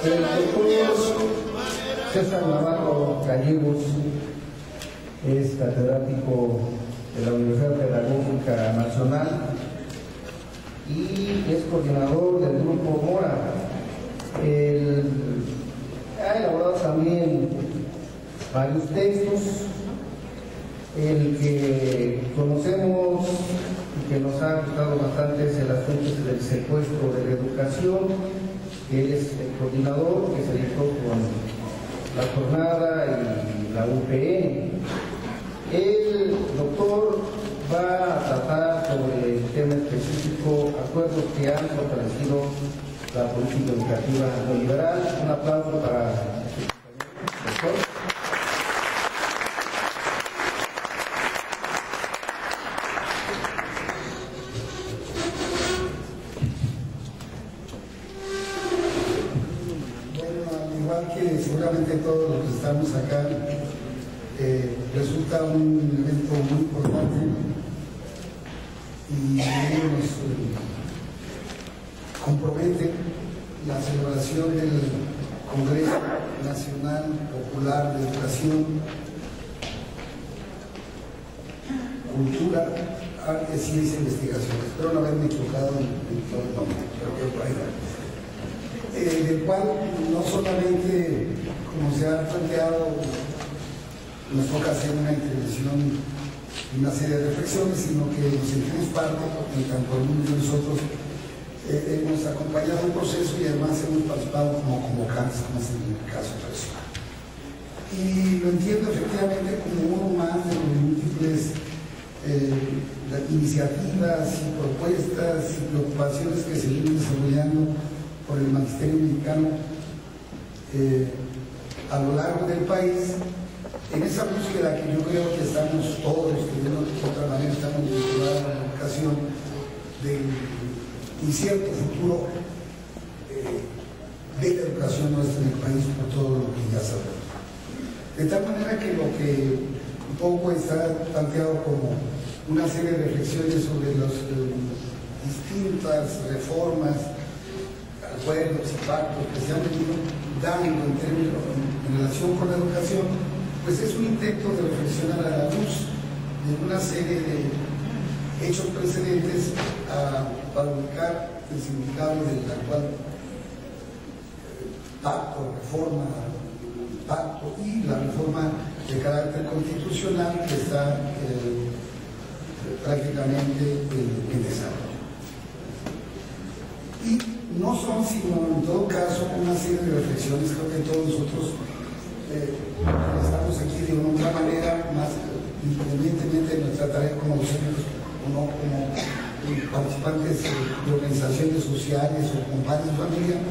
El doctor César Navarro Gallegos es catedrático de la Universidad Pedagógica Nacional y es coordinador del Grupo Mora. Ha elaborado también varios textos, el que conocemos y que nos ha gustado bastante es el asunto del secuestro de la educación, que él es el coordinador, que se editó con La Jornada y la UPN. El doctor va a tratar sobre el tema específico, acuerdos que han fortalecido la política educativa neoliberal. Un aplauso para el doctor. Seguramente todos los que estamos acá resulta un evento muy importante y nos compromete la celebración del Congreso Nacional Popular de Educación, Cultura, Arte, Ciencia e Investigación. Espero no haberme equivocado en todo el nombre, creo que por ahí va. Del cual no solamente, como se ha planteado, nos toca hacer una intervención y una serie de reflexiones, sino que nos sentimos parte, en tanto algunos de nosotros hemos acompañado el proceso y además hemos participado como convocantes, como es en el caso personal. Y lo entiendo efectivamente como uno más de los múltiples iniciativas y propuestas y preocupaciones que se vienen desarrollando por el magisterio mexicano a lo largo del país, en esa búsqueda que yo creo que estamos todos, que de una u otra manera estamos vinculados a la educación, del incierto futuro de la educación nuestra en el país por todo lo que ya sabemos. De tal manera que lo que un poco está planteado como una serie de reflexiones sobre las distintas reformas, acuerdos y pactos que se han venido dando en relación con la educación, pues es un intento de reflexionar a la luz de una serie de hechos precedentes para ubicar el significado del actual pacto, reforma, pacto y la reforma de carácter constitucional que está prácticamente en desarrollo. Y no son, sino en todo caso, una serie de reflexiones. Creo que todos nosotros estamos aquí de una otra manera, más independientemente de nuestra tarea como docentes, como participantes de organizaciones sociales o como padres de familia,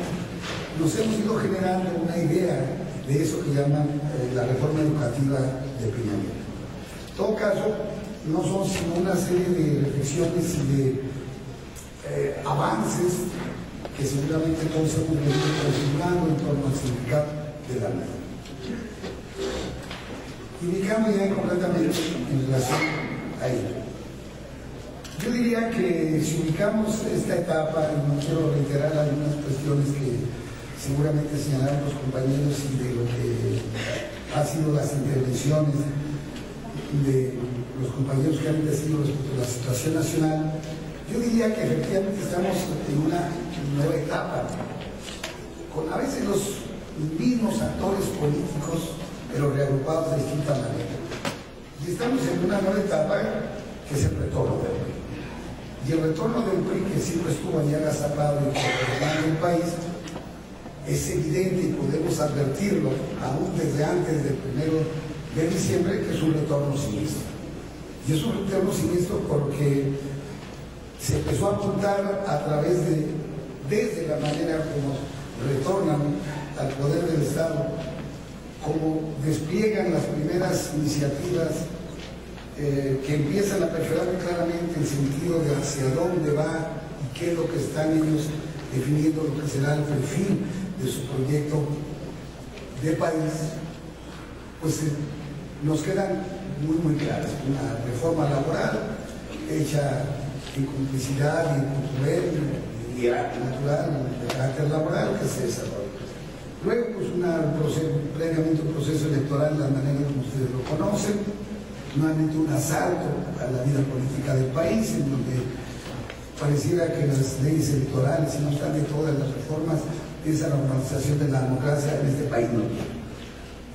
nos hemos ido generando una idea de eso que llaman la reforma educativa de primaria. En todo caso, no son sino una serie de reflexiones y de avances que seguramente todos hemos venido configurando en torno al significado de la ley. Y ubicamos ya completamente en relación a ello. Yo diría que si ubicamos esta etapa, y no quiero reiterar algunas cuestiones que seguramente señalaron los compañeros y de lo que han sido las intervenciones de los compañeros que han decidido respecto a la situación nacional, yo diría que efectivamente estamos en una nueva etapa, con a veces los mismos actores políticos, pero reagrupados de distinta manera. Y estamos en una nueva etapa que es el retorno del PRI. Y el retorno del PRI, que siempre estuvo allá agazapado y gobernando el país, es evidente y podemos advertirlo aún desde antes del 1 de diciembre que es un retorno siniestro. Y es un retorno siniestro porque se empezó a apuntar a través desde la manera como retornan al poder del Estado, como despliegan las primeras iniciativas que empiezan a perfilar claramente el sentido de hacia dónde va y qué es lo que están ellos definiendo, lo que será el perfil de su proyecto de país, pues nos quedan muy claras. Una reforma laboral hecha en complicidad y cultural y natural de carácter laboral que se desarrolla. Luego, pues previamente un proceso electoral de la manera como ustedes lo conocen, nuevamente un asalto a la vida política del país, en donde pareciera que las leyes electorales, y no obstante todas las reformas, esa normalización de la democracia en este país no tiene.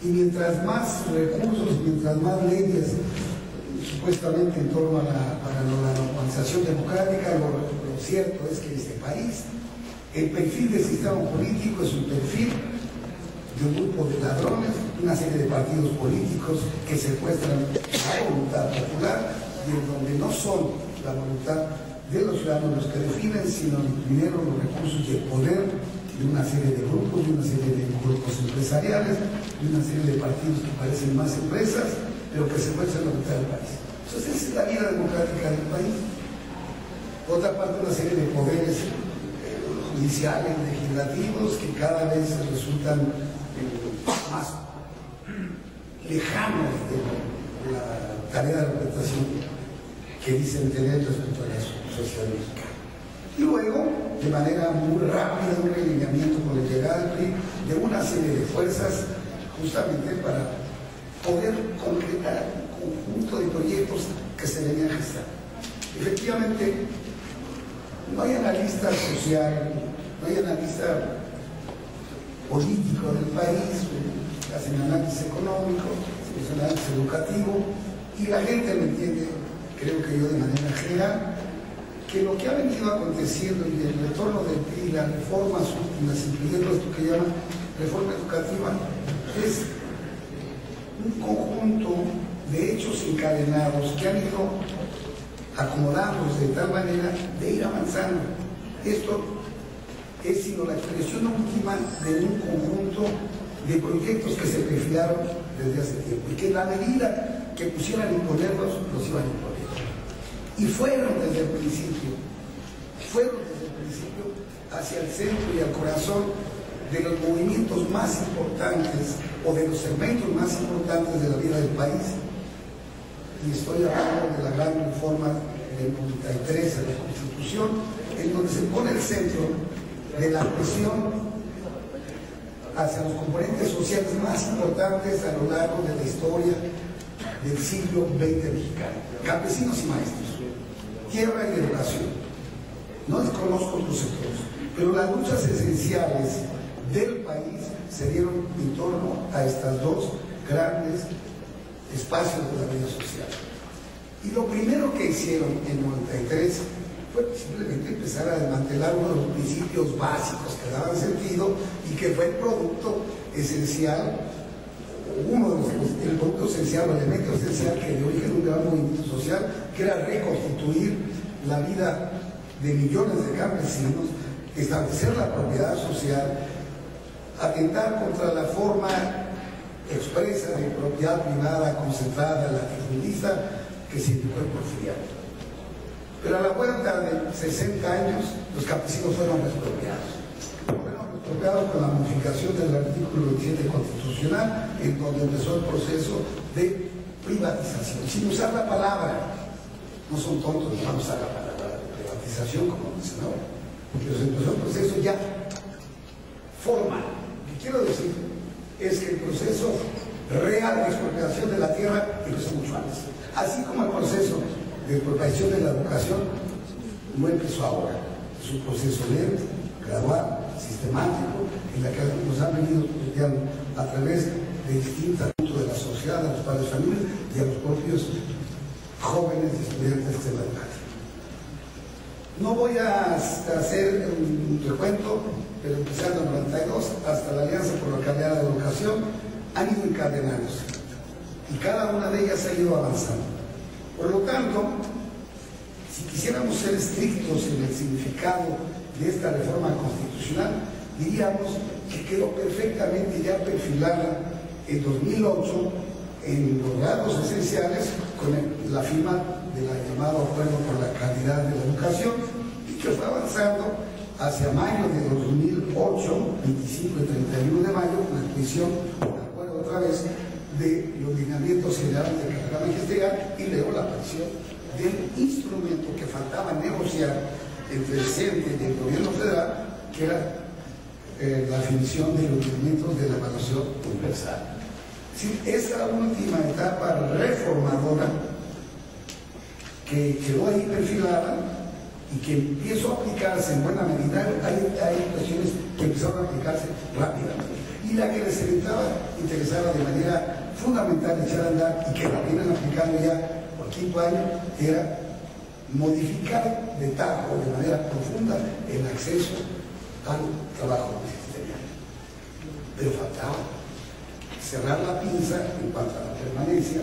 Y mientras más recursos, mientras más leyes, supuestamente en torno a la normalización democrática, lo cierto es que en este país el perfil del sistema político es un perfil de un grupo de ladrones, una serie de partidos políticos que secuestran la voluntad popular y en donde no son la voluntad de los ciudadanos los que definen, sino primero los recursos y el poder de una serie de grupos, de una serie de grupos empresariales, de una serie de partidos que parecen más empresas, pero que secuestran la voluntad del país. Entonces esa es la vida democrática del país. Por otra parte, una serie de poderes judiciales, legislativos, que cada vez resultan más lejanos de la tarea de representación que dicen tener respecto a la sociedad mexicana. Y luego, de manera muy rápida, un alineamiento con el llegada del PRI de una serie de fuerzas justamente para poder concretar un conjunto de proyectos que se venían gestando. Efectivamente, no hay analista social, no hay analista político del país, hacen análisis económico, hacen análisis educativo, y la gente lo entiende, creo que yo de manera general, que lo que ha venido aconteciendo y el retorno del PRI, las reformas últimas, incluyendo esto que llaman reforma educativa, es un conjunto de hechos encadenados que han ido acomodados de tal manera de ir avanzando. Esto es sino la expresión última de un conjunto de proyectos que se perfilaron desde hace tiempo y que en la medida que pusieran a imponerlos, los iban a imponer. Y fueron desde el principio hacia el centro y al corazón de los movimientos más importantes o de los segmentos más importantes de la vida del país. Y estoy hablando de la gran reforma del 93 de la Constitución, en donde se pone el centro de la presión hacia los componentes sociales más importantes a lo largo de la historia del siglo XX mexicano: campesinos y maestros, tierra y educación. No desconozco otros sectores, pero las luchas esenciales del país se dieron en torno a estas dos grandes espacios de la vida social. Y lo primero que hicieron en 93 fue simplemente empezar a desmantelar uno de los principios básicos que daban sentido y que fue el producto esencial, el producto esencial, el elemento esencial que dio origen a un gran movimiento social, que era reconstituir la vida de millones de campesinos, establecer la propiedad social, atentar contra la forma expresa de propiedad privada, concentrada, latifundista, que se indicó el porfiriato. Pero a la vuelta de 60 años, los campesinos fueron expropiados. Fueron expropiados con la modificación del artículo 27 constitucional, en donde empezó el proceso de privatización. Sin usar la palabra, no son tontos, no van a usar la palabra de privatización como dicen ahora. Pero se empezó el proceso ya formal. Lo que quiero decir es que el proceso real de expropiación de la tierra empezó mucho antes. Así como el proceso de expropiación de la educación no empezó ahora. Es un proceso lento, gradual, sistemático, en la que nos han venido estudiando a través de distintos puntos de la sociedad, a los padres de familia y a los propios jóvenes y estudiantes de la educación. No voy a hacer un recuento, pero empezando en 92 hasta la Alianza por la Calidad de la Educación, han ido encadenándose y cada una de ellas ha ido avanzando. Por lo tanto, si quisiéramos ser estrictos en el significado de esta reforma constitucional, diríamos que quedó perfectamente ya perfilada en 2008 en los rasgos esenciales con la firma del llamado Acuerdo por la Calidad de la Educación, y que fue avanzando hacia mayo de 2008, 25 y 31 de mayo, con la adquisición, de acuerdo otra vez, de los lineamientos generales de carrera magisterial y luego la aparición del instrumento que faltaba negociar entre el CENTE y el gobierno federal, que era la definición de los elementos de la evaluación universal. Sí, esa última etapa reformadora que quedó ahí perfilada y que empezó a aplicarse en buena medida, hay cuestiones que empezaron a aplicarse rápidamente. Y la que les interesaba de manera fundamental echar a andar y que la vienen aplicando ya por 5º año era modificar de tajo, de manera profunda, el acceso al trabajo ministerial. Pero faltaba cerrar la pinza en cuanto a la permanencia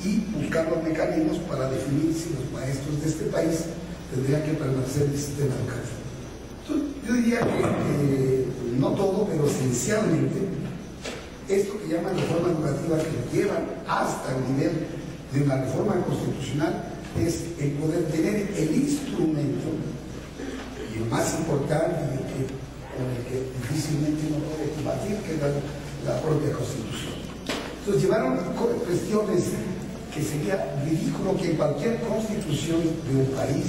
y buscar los mecanismos para definir si los maestros de este país tendrían que permanecer en el sistema educativo. Entonces, yo diría que no todo, pero esencialmente, esto que llaman reforma educativa, que llevan hasta el nivel de una reforma constitucional, es el poder tener el instrumento, y el más importante, con el que difícilmente uno puede combatir, que es la propia Constitución. Entonces llevaron cuestiones que sería ridículo que en cualquier constitución de un país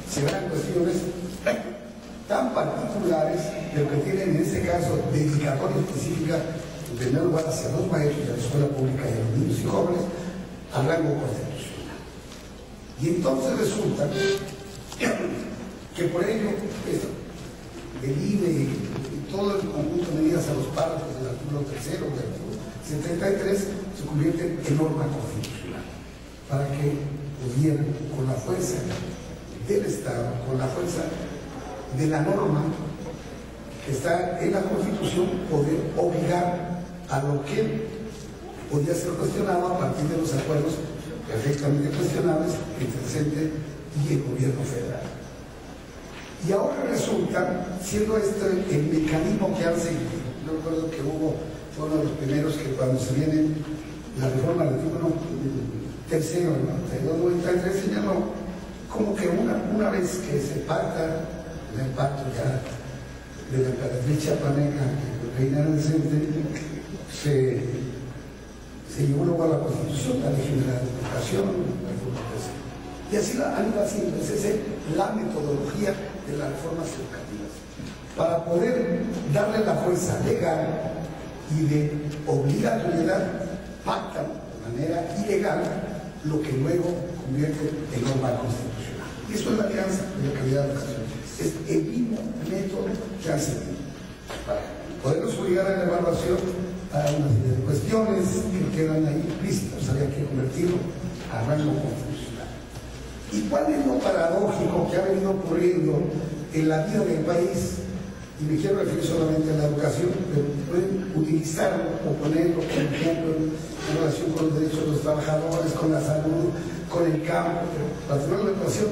se vean cuestiones tan particulares, pero que tienen en este caso dedicatoria específica, en primer lugar hacia los maestros de la escuela pública y a los niños y jóvenes, al rango constitucional. Y entonces resulta que por ello del INE y todo el conjunto de medidas a los párrafos del artículo 3º, del artículo 73, se convierten en norma constitucional, para que pudieran, con la fuerza del Estado, con la fuerza de la norma que está en la Constitución, poder obligar a lo que podía ser cuestionado a partir de los acuerdos perfectamente cuestionables entre el CENTE y el gobierno federal. Y ahora resulta, siendo este el mecanismo que han seguido, yo recuerdo que fue uno de los primeros que cuando se viene la reforma del artículo 3º, el 92-93, señaló como que una vez que se pacta el pacto ya de la emperatriz chiapaneca, que reina en el CENTE, se llevó luego a la Constitución, la Ley General de Educación, y así han ido haciendo. Esa es la metodología de las reformas educativas, para poder darle la fuerza legal y de obligatoriedad, pactan de manera ilegal lo que luego convierte en norma constitucional. Y eso es la Alianza de la Calidad de Educación. Es el mismo método que han seguido. Para podernos obligar a la evaluación a una serie de cuestiones que quedan ahí implícitas, había que convertirlo a rango constitucional. ¿Y cuál es lo paradójico que ha venido ocurriendo en la vida del país? Y me quiero referir solamente a la educación, pero pueden utilizarlo o ponerlo, por ejemplo, en relación con los derechos de los trabajadores, con la salud, con el campo, para tener la educación.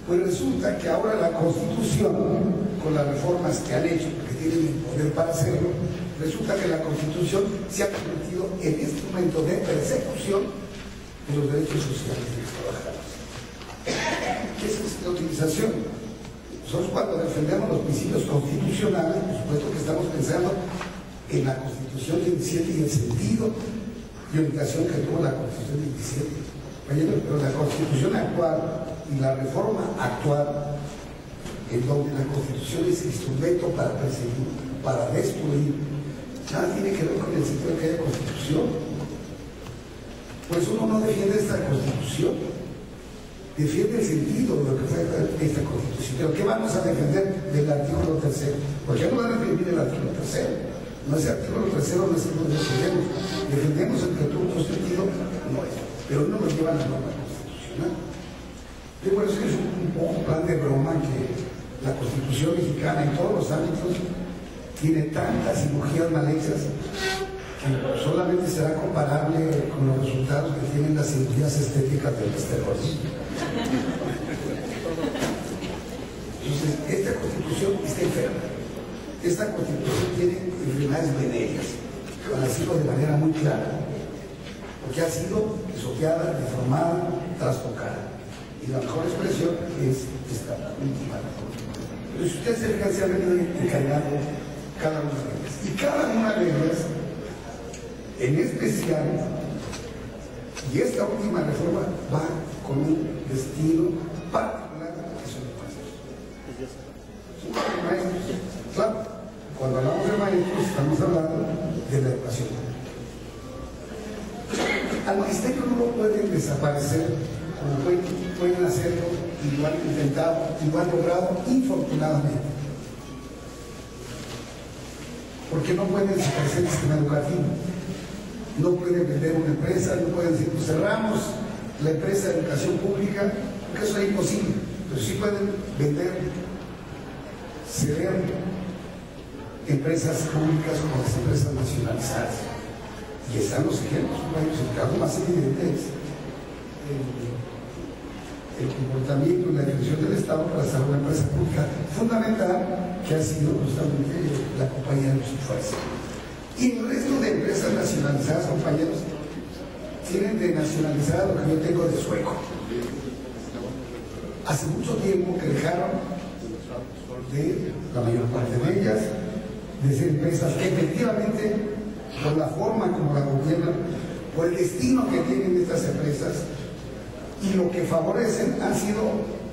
Pues resulta que ahora la Constitución, con las reformas que han hecho, porque tienen el poder para hacerlo, resulta que la Constitución se ha convertido en instrumento de persecución de los derechos sociales de los trabajadores. ¿Qué es esta utilización? Nosotros cuando defendemos los principios constitucionales, por supuesto que estamos pensando en la Constitución 27 y el sentido y orientación que tuvo la Constitución 27. Pero la Constitución actual y la reforma actual, en donde la Constitución es instrumento para perseguir, para destruir, nada tiene que ver con el sentido de que haya Constitución. Pues uno no defiende esta Constitución, defiende el sentido de lo que fue esta Constitución. Pero ¿qué vamos a defender del artículo 3º? ¿Por qué no van a defender el artículo 3º? No es el artículo 3º, no es el que defendemos. Defendemos el que tuvo otro sentido, no es. Pero no nos llevan a la norma constitucional. Yo por eso es un plan de broma que la Constitución mexicana en todos los ámbitos tiene tantas cirugías mal hechas que solamente será comparable con los resultados que tienen las cirugías estéticas del esteroide. Entonces, esta Constitución está enferma. Esta Constitución tiene enfermedades venéreas, para decirlo de manera muy clara, porque ha sido pisoteada, deformada, trastocada. Y la mejor expresión es esta última reforma. Pero si ustedes se fijan, se han venido encadenando cada una de ellas. Y cada una de ellas, en especial, y esta última reforma va con un destino particular que son los maestros. Son los maestros, claro, Cuando hablamos de maestros, estamos hablando de la educación. Al magisterio no lo pueden desaparecer, como pueden hacerlo, y lo han intentado, y lo han logrado, infortunadamente. Porque no pueden desaparecer el sistema educativo. No pueden vender una empresa, no pueden decir, pues cerramos la empresa de educación pública, porque eso es imposible. Pero sí pueden vender, ceder empresas públicas como las empresas nacionalizadas. Y están los ejemplos, el caso más evidente es el comportamiento y la definición del Estado para hacer una empresa pública fundamental que ha sido justamente la compañía de los fuerzas. Y el resto de empresas nacionalizadas, compañeros, tienen de nacionalizar lo que yo tengo de sueco. Hace mucho tiempo que dejaron de, la mayor parte de ellas, de ser empresas que efectivamente, por la forma como la gobiernan, por el destino que tienen estas empresas y lo que favorecen han sido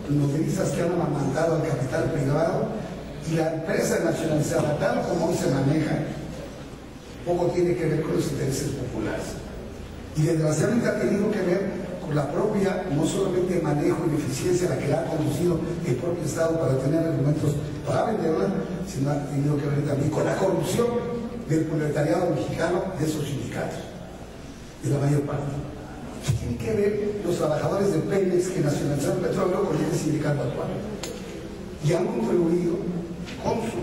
nodrizas que han amamantado al capital privado, y la empresa nacionalizada, tal como hoy se maneja, poco tiene que ver con los intereses populares. Y desgraciadamente ha tenido que ver con la propia, no solamente manejo y eficiencia a la que la ha conducido el propio Estado para tener argumentos para venderla, sino ha tenido que ver también con la corrupción del proletariado mexicano, de esos sindicatos, de la mayor parte. Tiene que ver los trabajadores de Pemex que nacionalizaron petróleo con este sindicato actual. Y han contribuido con su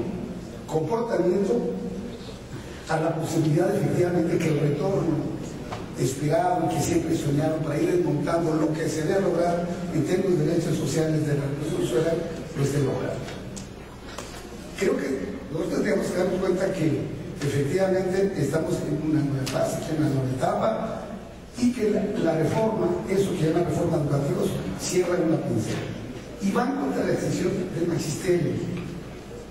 comportamiento a la posibilidad efectivamente que el retorno esperado y que siempre soñaron para ir desmontando lo que se debe lograr en términos de derechos sociales de la Revolución Social, lo esté logrando. Creo que nosotros tenemos que darnos cuenta que efectivamente estamos en una nueva fase, en una nueva etapa, y que la reforma, eso que llaman reforma educativa, cierra una pincel y van contra la extensión del magisterio.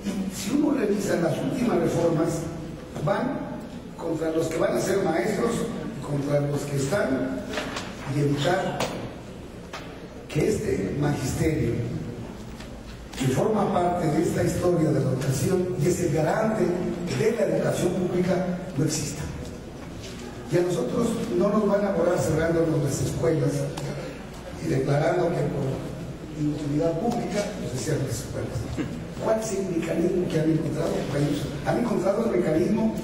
Y si uno revisa las últimas reformas, van contra los que van a ser maestros, contra los que están, y evitar que este magisterio, que forma parte de esta historia de la educación y es el garante de la educación pública, no exista. Y a nosotros no nos van a borrar cerrándonos las escuelas y declarando que por inutilidad pública pues se cierran las escuelas. ¿Cuál es el mecanismo que han encontrado? Han encontrado el mecanismo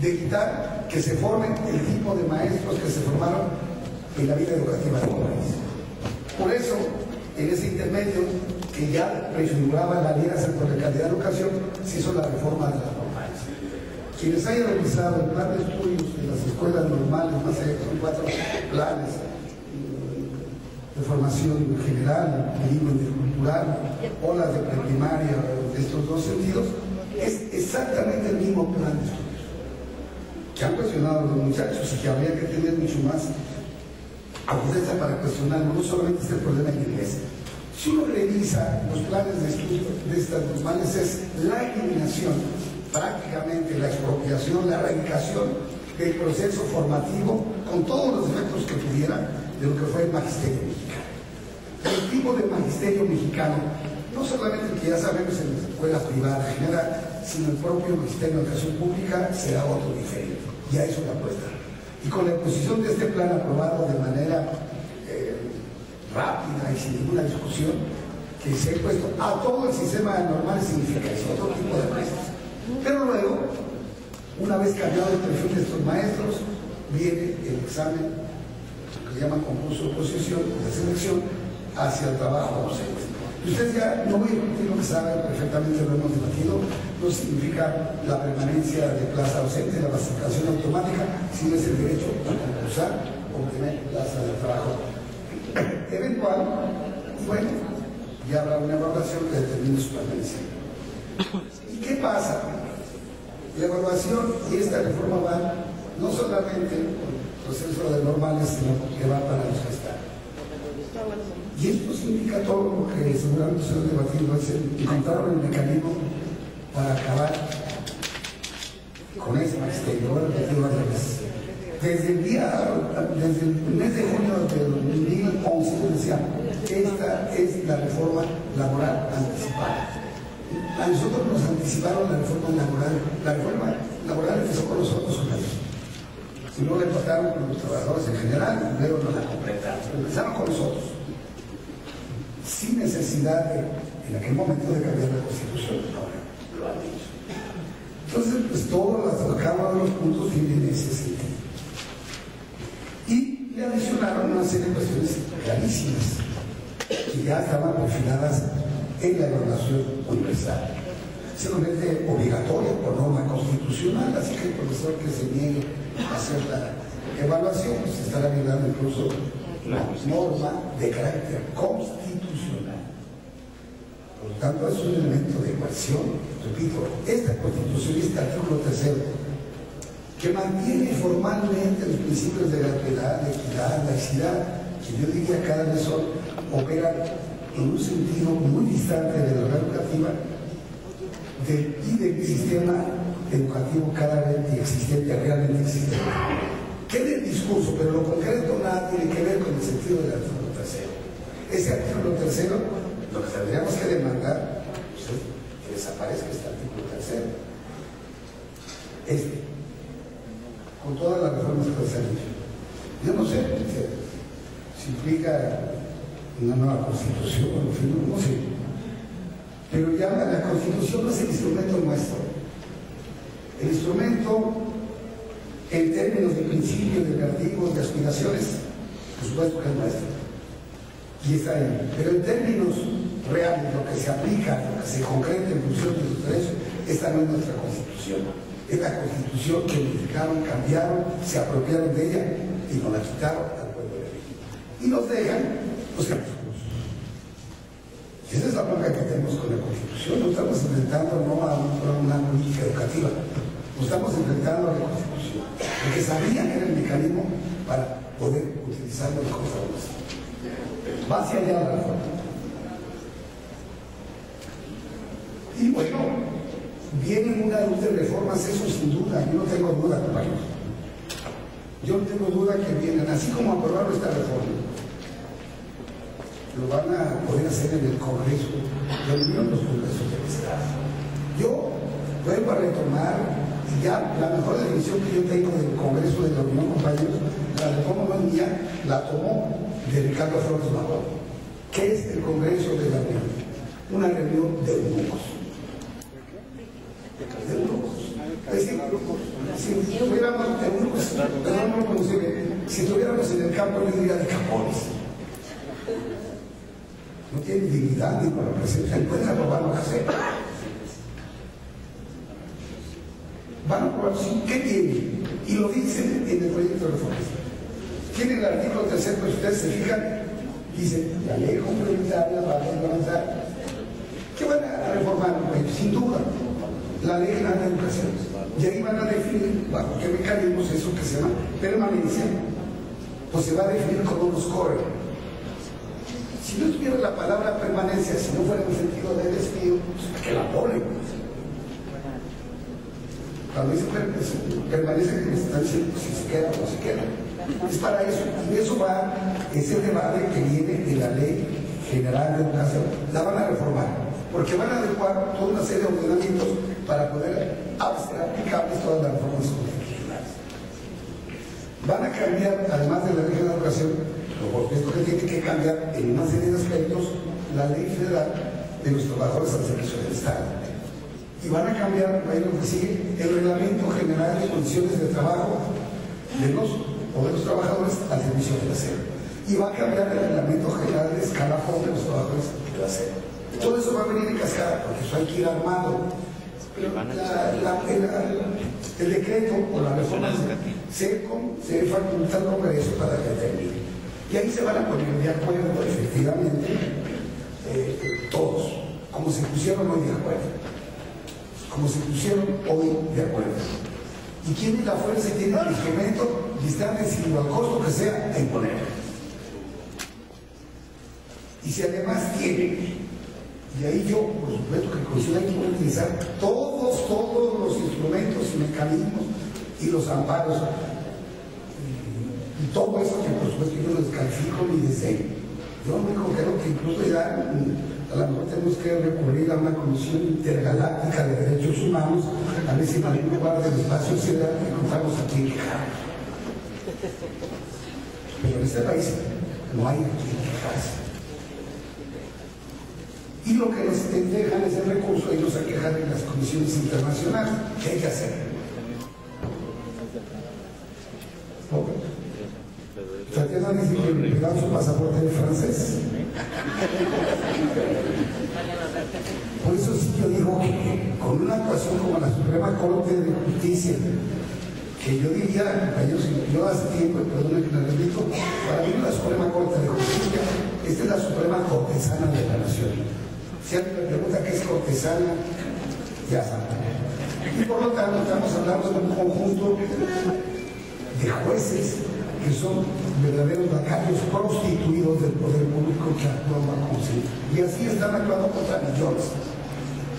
de evitar que se formen el tipo de maestros que se formaron en la vida educativa del país. Por eso, en ese intermedio que ya prefiguraba la alianza por la calidad de educación, se hizo la reforma de las normales. Quienes hayan revisado el plan de estudios de las escuelas normales, más allá que son 4 planes de formación general, bilingüe, intercultural, o las de preprimaria, de estos dos sentidos, es exactamente el mismo plan de estudios que han cuestionado los muchachos y que habría que tener mucho más agudeza para cuestionar, no solamente este problema en inglés. Si uno revisa los planes de estudio de estas normales, es la eliminación, prácticamente la expropiación, la erradicación del proceso formativo con todos los efectos que tuviera de lo que fue el magisterio mexicano. El tipo de magisterio mexicano, no solamente el que ya sabemos en las escuelas privadas en general, sino el propio Ministerio de Educación Pública será otro diferente. Ya hizo la apuesta. Y con la imposición de este plan aprobado de manera rápida y sin ninguna discusión, que se ha impuesto a todo el sistema normal, significa eso, otro tipo de maestros. Pero luego, una vez cambiado el perfil de estos maestros, viene el examen, que llaman concurso de oposición, de selección, hacia el trabajo docente. Y ustedes ya, no voy a repetir lo que saben, perfectamente lo hemos debatido, no significa la permanencia de plaza docente, la basificación automática, sino es el derecho a concursar o tener plaza de trabajo eventual. Bueno, ya habrá una evaluación que determine su permanencia. ¿Y qué pasa? La evaluación y esta reforma van no solamente por el proceso de normales, sino que va para los que están. Y esto significa todo lo que seguramente se ha debatido, es encontrar el mecanismo para acabar con ese magisterio. Desde el mes de junio del 2011 decía, esta es la reforma laboral anticipada. A nosotros nos participaron en la reforma laboral. La reforma laboral empezó con nosotros, y luego la empataron con los trabajadores en general, pero no la completaron, empezaron con nosotros, sin necesidad en aquel momento de cambiar la Constitución. Ahora lo han dicho. Entonces, pues cada uno de los puntos tienen ese sentido. Y le adicionaron una serie de cuestiones clarísimas que ya estaban perfiladas en la evaluación universal. Se convierte obligatoria por norma constitucional, así que el profesor que se niegue a hacer la evaluación pues estará violando incluso la norma de carácter constitucional. Por lo tanto, es un elemento de coerción. Repito, esta Constitución, este artículo 3, que mantiene formalmente los principios de gratuidad, de equidad, laicidad, que yo diría cada vez operan en un sentido muy distante de la red educativa y del sistema educativo cada vez existente, realmente existente. Queda el discurso, pero lo concreto nada tiene que ver con el sentido del artículo 3. Ese artículo 3, lo que tendríamos que demandar es que desaparezca este artículo 3. Con todas las reformas que se han hecho. Yo no sé si implica una nueva constitución, no sé. Pero ya la constitución no es el instrumento nuestro. El instrumento, en términos de principios, de objetivos, de aspiraciones, por supuesto que es nuestro. Y está ahí. Pero en términos reales, lo que se aplica, lo que se concreta en función de los derechos, esta no es nuestra constitución. Es la constitución que modificaron, cambiaron, se apropiaron de ella y nos la quitaron al pueblo de México. Y nos dejan los campos. Esa es la bronca que tenemos con la Constitución. No estamos enfrentando a una política educativa, nos estamos enfrentando a la Constitución, porque sabían que era el mecanismo para poder utilizarlo de cosas. Va hacia allá la reforma. Y bueno, vienen una luz de reformas, eso sin duda, yo no tengo duda, compañeros. Yo no tengo duda que vienen, así como aprobaron esta reforma. Lo van a poder hacer en el Congreso, lo vieron los Congresos del Estado. Yo vuelvo a retomar, y ya la mejor definición que yo tengo del Congreso de la Unión, compañeros, la reforma no es mía, la tomó de Ricardo Flores Magón. ¿Qué es el Congreso de la Unión? Una reunión de eunucos. De eunucos. Es decir, si tuviéramos eunucos, perdón, no lo conocí bien, si tuviéramos en el campo, yo diría de capones. No tienen dignidad ni para presentar, pueden aprobar lo que sea. Van a aprobar, ¿qué tienen? Y lo dicen en el proyecto de reforma. Tienen el artículo 3, pero ustedes se fijan, dicen, la ley complementaria, la ley complementaria. ¿Qué van a reformar? Pues, sin duda, la ley general de educación. Y ahí van a definir, bajo qué mecanismos, eso que se llama permanencia, pues se va a definir cómo nos corre. Si no tuviera la palabra permanencia, si no fuera en el sentido de despido, pues que la ponen. Cuando dice permanece, que están diciendo si se queda o no se queda. Es para eso. Y eso va, ese debate que viene de la Ley General de Educación, la van a reformar. Porque van a adecuar toda una serie de ordenamientos para poder hacer aplicables todas las reformas constitucionales. Van a cambiar, además de la Ley General de Educación, por supuesto que tiene que cambiar en una serie de aspectos la ley federal de los trabajadores al servicio del Estado. Y van a cambiar, ahí lo que sigue, el reglamento general de condiciones de trabajo de los trabajadores al servicio del acero. Y va a cambiar el reglamento general de escalafón de los trabajadores del acero. Todo eso va a venir en cascada, porque eso hay que ir armado. El decreto o la reforma se faculta al Congreso para que termine. Y ahí se van a poner de acuerdo, efectivamente, todos, como se pusieron hoy de acuerdo. Como se pusieron hoy de acuerdo. Y tienen la fuerza y tienen el instrumento y están decidiendo al costo que sea a imponer. Y si además tienen, y ahí yo, por supuesto que considero que hay que utilizar todos los instrumentos y mecanismos y los amparos. Y todo eso que por supuesto yo no descalifico ni deseo. Yo me considero que incluso ya a lo mejor tenemos que recurrir a una Comisión Intergaláctica de Derechos Humanos, a ver si en algún lugar del espacio sideral encontramos a quien quejar. Pero en este país no hay a quien quejarse. Y lo que nos dejan es el recurso de irnos a quejar en las comisiones internacionales. ¿Qué hay que hacer? Tatiana dice que le dan su pasaporte de francés. Por eso sí yo digo que con una actuación como la Suprema Corte de Justicia, que yo diría, compañeros, yo hace tiempo, y perdón que me repito, para mí la Suprema Corte de Justicia, esta es la Suprema Cortesana de la Nación. Si alguien me pregunta qué es cortesana, ya saben. Y por lo tanto estamos hablando de un conjunto de jueces que son verdaderos lacayos prostituidos del poder público que actúan bajo sí. Y así están actuando contra millones.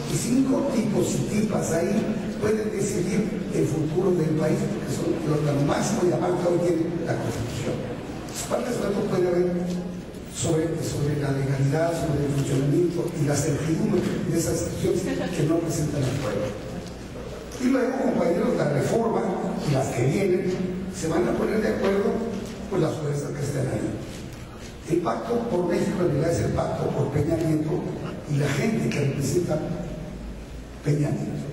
Y 5 tipos y tipas ahí pueden decidir el futuro del país, porque son lo máximo llamado que hoy tiene la Constitución. Parte de esto puede haber sobre la legalidad, sobre el funcionamiento y la certidumbre de esas instituciones que no presentan el pueblo. Y luego, compañeros, la reforma y las que vienen se van a poner de acuerdo con las fuerzas que estén ahí. El pacto por México en realidad es el pacto por Peña Nieto y la gente que representa Peña Nieto.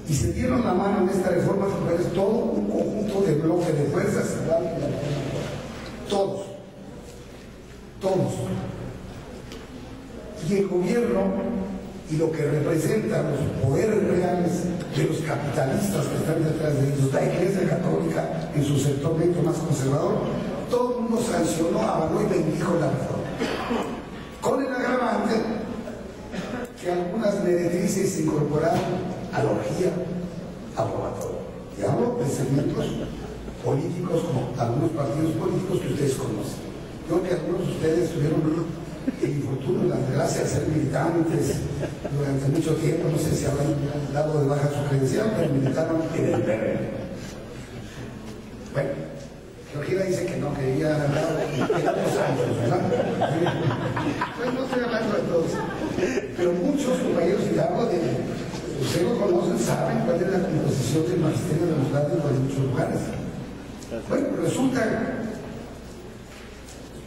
Y se dieron la mano en esta reforma, porque es todo un conjunto de bloques de fuerzas, todos. Y el gobierno y lo que representan los poderes reales de los capitalistas que están detrás de ellos, la Iglesia Católica en su sector más conservador, todo el mundo sancionó, avaló y bendijo la reforma. Con el agravante que algunas meretrices se incorporaron a la orgía aprobatoria. Y hablo de segmentos políticos como algunos partidos políticos que ustedes conocen. Creo que algunos de ustedes tuvieron el infortunio, la desgracia de ser militantes durante mucho tiempo, no sé si habrán dado de baja su credencial, pero militaron en el PRD. Bueno, Georgina dice que no, que ella ha dado en 2 años, ¿verdad? Pues no estoy hablando de todos, pero muchos compañeros, y hablo de, ustedes lo conocen, saben cuál es la composición del magisterio de los lados en muchos lugares. Bueno, resulta.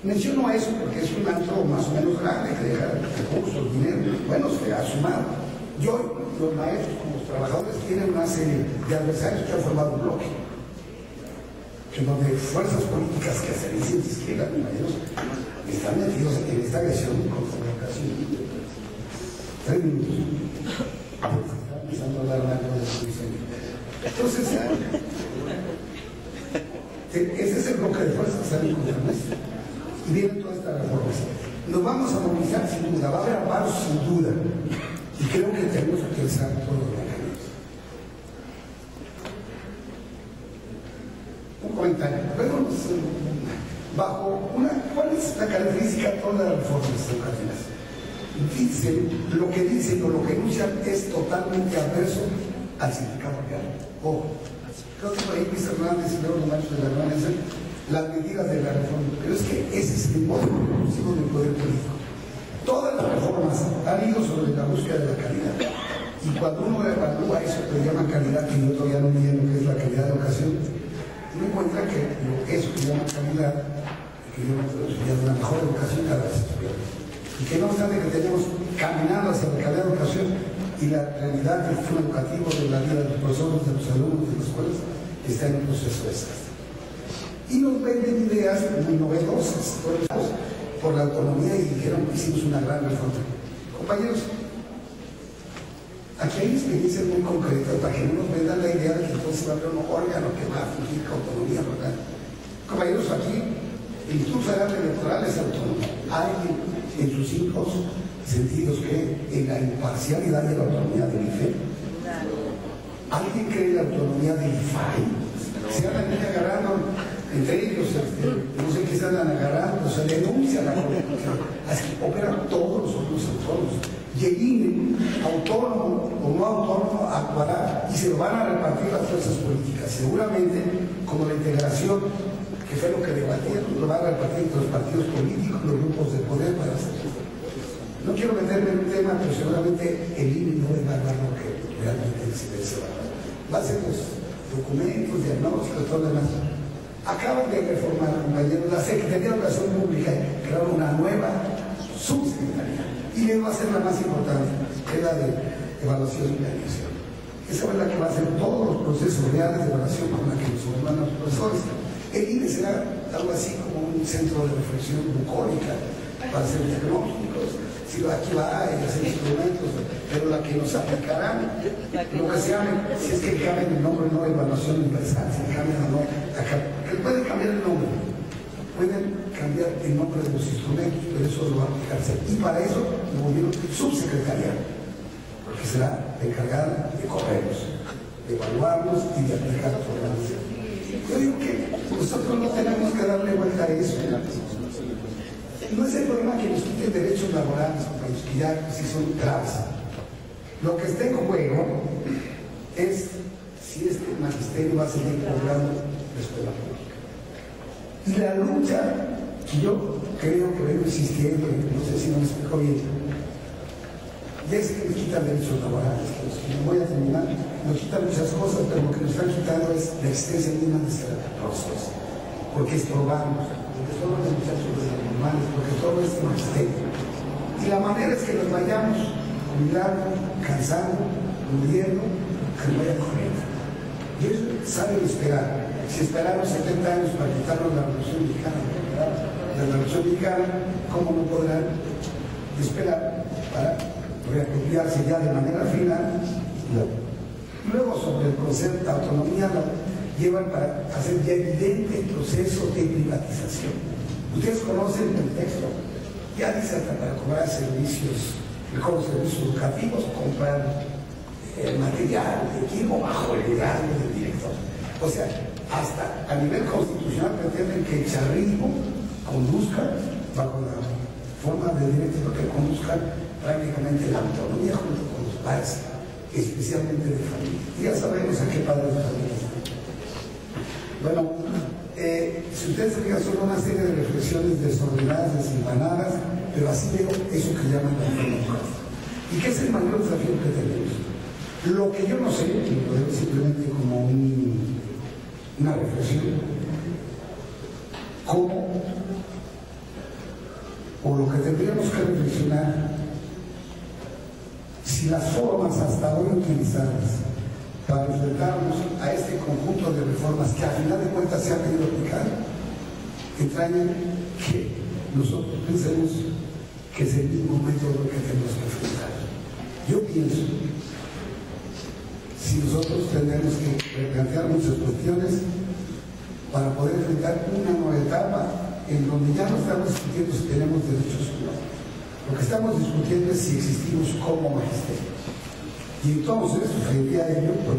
Menciono eso porque es un antro más o menos grande que deja recursos, dinero, bueno, se ha sumado. Yo, los maestros, como los trabajadores, tienen una serie de adversarios que han formado un bloque. Que donde fuerzas políticas que se dicen de izquierda, compañeros, están metidos en esta agresión contra la educación. 3 minutos. Está empezando a hablar algo de lo que dicen. Entonces, ese es el bloque de fuerzas que salen contra nuestro. Y vienen todas estas reformas. Nos vamos a movilizar sin duda, va a haber amparos sin duda. Y creo que tenemos que utilizar todos los mecanismos. Un comentario. Luego, ¿cuál es la característica de todas las reformas educativas? Dicen, lo que dicen o lo que enuncian es totalmente adverso al sindicato real. Creo que por ahí Luis Hernández y luego los machos de la hermana las medidas de la reforma, pero es que ese es el modelo exclusivo del poder político. Todas las reformas han ido sobre la búsqueda de la calidad. Y cuando uno evalúa eso que llaman calidad, que yo todavía no me entiendo qué es la calidad de educación, uno encuentra que eso que llaman calidad, que yo llamo una mejor educación cada vez es peor. Y que no obstante que tenemos caminando hacia la calidad de educación y la realidad del sistema educativo, de la vida de los profesores, de los alumnos, de las escuelas, está en un proceso de desastre. Y nos venden ideas muy novedosas por la autonomía y dijeron que hicimos una gran reforma. Compañeros, aquí hay experiencias muy concretas para que no nos vendan la idea de que entonces va a haber un órgano que va a fingir autonomía, ¿verdad? Compañeros, aquí el Instituto Federal Electoral es autónomo. Hay en sus 5 sentidos que en la imparcialidad de la autonomía del IFE. ¿Alguien cree en la autonomía del IFAI? Se andan agarrando entre ellos, no sé qué se andan agarrando, se denuncia la corrupción. Así operan todos los órganos autónomos. Y el INE, autónomo o no autónomo, actuará y se lo van a repartir las fuerzas políticas. Seguramente, como la integración, que fue lo que debatieron, lo van a repartir entre los partidos políticos, los grupos de poder para hacer. No quiero meterme en un tema, pero seguramente el INE no va a evaluar lo que realmente se evaluar. Va a ser los documentos, diagnósticos, todo lo demás. Acaban de reformar, compañeros, la Secretaría de Educación Pública y crearon una nueva subsecretaría. Y va a ser la más importante, que es la de evaluación y planeación. Esa es la que va a hacer todos los procesos reales de evaluación con la que nos forman los profesores. El INE será algo así como un centro de reflexión bucólica para hacer diagnósticos. Si aquí va a hacer instrumentos, pero la que nos aplicarán, lo que se llame, si es que cambien el nombre, no evaluación universal, si cambian o no, que pueden cambiar el nombre, pueden cambiar el nombre de los instrumentos, pero eso lo va a aplicarse. Y para eso lo volvieron subsecretarial, porque será encargada de correrlos, de evaluarlos y de aplicar los programas. Yo digo que nosotros no tenemos que darle vuelta a eso. No es el problema que nos quiten derechos laborales, compañeros, que ya sí son graves. Lo que está en juego es si este magisterio va a seguir cobrando la escuela pública. Y la lucha, que yo creo que vengo insistiendo, y no sé si no me explico bien, ya es que nos quitan derechos laborales, que no voy a terminar, nos quitan muchas cosas, pero lo que nos están quitando es la existencia misma de ser profesores, porque estorbamos, porque son los muchachos normales, porque todo es magisterio. Y la manera es que nos vayamos jubilando, cansando, muriendo, que nos vayan corriendo. Y ellos saben esperar. Si esperaron 70 años para quitarnos la Revolución Mexicana, ¿cómo no podrán esperar para reapropiarse ya de manera final? Luego, sobre el concepto de autonomía, lo llevan para hacer ya evidente el proceso de privatización. Ustedes conocen el texto, ya dice hasta para cobrar servicios, mejores servicios educativos, comprar material, equipo bajo el liderazgo del director. O sea, hasta a nivel constitucional pretenden que el charrismo conduzca bajo la forma de director que conduzcan prácticamente la autonomía junto con los padres, especialmente de familia. Ya sabemos a qué padres de familia están. Bueno, si ustedes se fijan, son una serie de reflexiones desordenadas, desilvanadas, pero así veo eso que llaman la reforma. ¿Y qué es el mayor desafío que tenemos? Lo que yo no sé, y lo veo simplemente como una reflexión, cómo, o lo que tendríamos que reflexionar, si las formas hasta hoy utilizadas para enfrentarnos a este conjunto de reformas que al final de cuentas se han pedido aplicar, entrañan que nosotros pensemos que es el mismo método que tenemos que enfrentar. Yo pienso, si nosotros tenemos que replantear muchas cuestiones para poder enfrentar una nueva etapa en donde ya no estamos discutiendo si tenemos derechos o no. Lo que estamos discutiendo es si existimos como magisterio. Y entonces, frente a ello, pues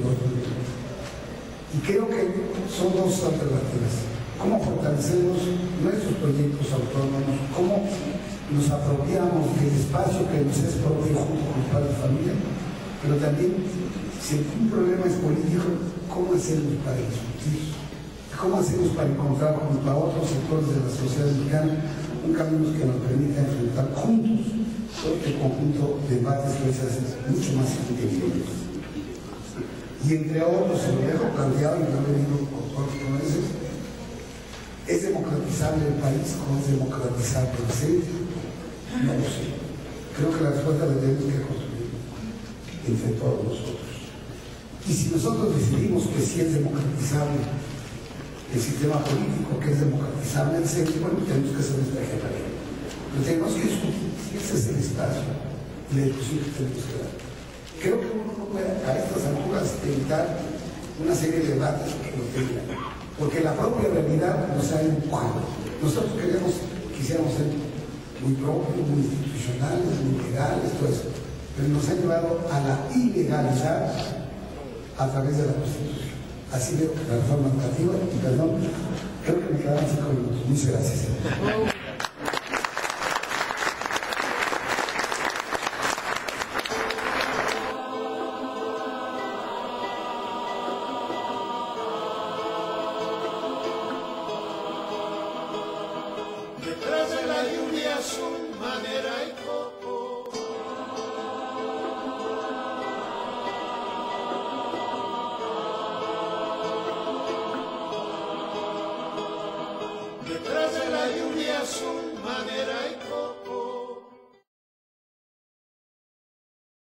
y creo que son dos alternativas. ¿Cómo fortalecemos nuestros proyectos autónomos? ¿Cómo nos apropiamos del espacio que nos es propio junto con los padres de familia? Pero también, si un problema es político, ¿cómo hacemos para discutir? ¿Cómo hacemos para encontrar junto a otros sectores de la sociedad mexicana un camino que nos permita enfrentar juntos todo este conjunto de debates que hoy se hacen mucho más inteligentes? Y entre otros, se lo dejo planteado, y no le digo con todos los meses, ¿es democratizable el país o es democratizable el centro? No lo sé. Creo que la respuesta la tenemos que construir entre todos nosotros. Y si nosotros decidimos que sí es democratizable el sistema político, que es democratizable el centro, bueno, tenemos que hacer nuestra jerarquía. Pero tenemos que discutir si ese es el espacio y la discusión que tenemos que dar. Creo que uno no puede a estas alturas evitar una serie de debates que lo tengan, porque la propia realidad nos ha empujado. Nosotros quisiéramos ser muy propios, muy institucionales, muy legales, todo eso, pero nos ha llevado a la ilegalidad a través de la Constitución. Así veo la reforma educativa, y perdón, creo que me quedaron 5 minutos. Muchas gracias. Detrás de la lluvia su manera y coco. azul, madera